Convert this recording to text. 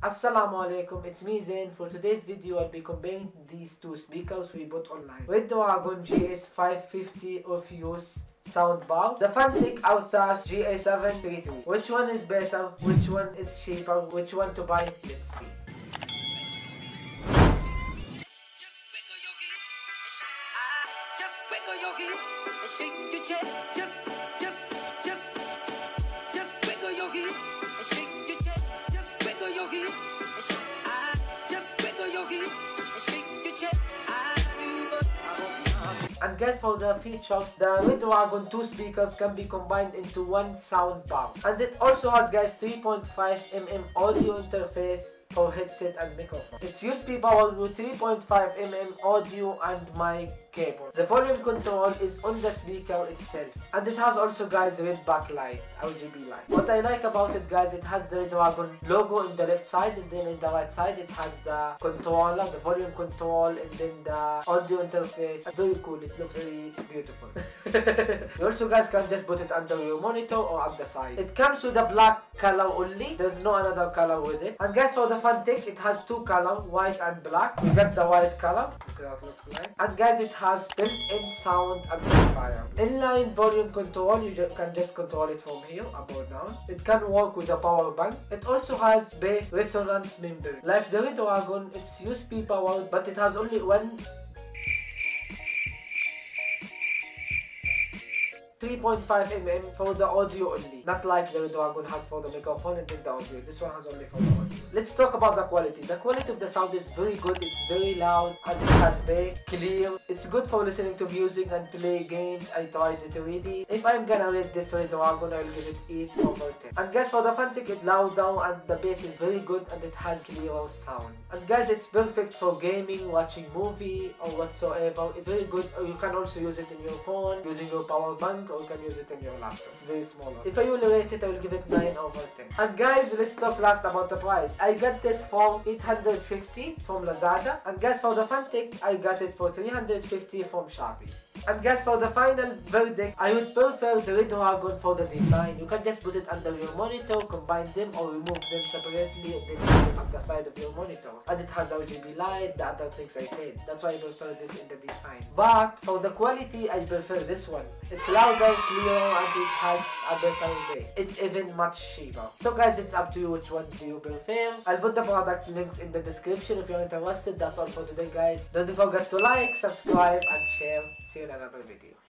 Assalamu alaikum, it's me Zain. For today's video I'll be comparing these two speakers we bought online. Redowagon GS550 Orpheus soundbar, the Fantic Autas GA733. Which one is better? Which one is cheaper? Which one to buy? Let's see. And guys, for the features, the Redowagon 2 speakers can be combined into one sound bar. And it also has, guys, 3.5mm audio interface for headset and microphone. It's USB powered with 3.5mm audio and mic cable. The volume control is on the speaker itself. And it has also, guys, red backlight, RGB light. What I like about it, guys, it has the Redowagon logo in the left side, and then in the right side it has the controller, the volume control, and then the audio interface. It's very cool, it looks very beautiful. You also, guys, can just put it under your monitor or at the side. It comes with a black color only, there's no another color with it. And guys, for the Fantic, it has two colors, white and black. We got the white color, look how it looks like. And guys, it has built-in sound amplifier. Inline volume control, you can just control it from here, up or down. It can work with a power bank. It also has bass resonance membrane. Like the Redowagon, it's USB powered, but it has only one 3.5mm for the audio only, not like the Redowagon has for the microphone and then the audio. This one has only for the audio. Let's talk about the quality. The quality of the sound is very good. It's very loud and it has bass, clear. It's good for listening to music and play games. I tried it already. If I'm gonna rate this Redowagon, I'll give it 8/10. And guys, for the Fantic, it's louder and the bass is very good and it has clearer sound. And guys, it's perfect for gaming, watching movie or whatsoever. It's very good. You can also use it in your phone, using your power bank, or you can use it in your laptop. It's very small. If I will rate it, I will give it 9/10. And guys, let's talk last about the price. I got this for 850 from Lazada. And guys, for the Fantic, I got it for 350 from Shopee. And guys, for the final verdict, I would prefer the Redowagon for the design. You can just put it under your monitor, combine them, or remove them separately and then put them at the side of your monitor. And it has RGB light, the other things I said. That's why I prefer this in the design. But for the quality, I prefer this one. It's louder, clearer, and it has a better bass. It's even much cheaper. So guys, it's up to you which one do you prefer. I'll put the product links in the description if you're interested. That's all for today, guys. Don't forget to like, subscribe, and share. See you in another video.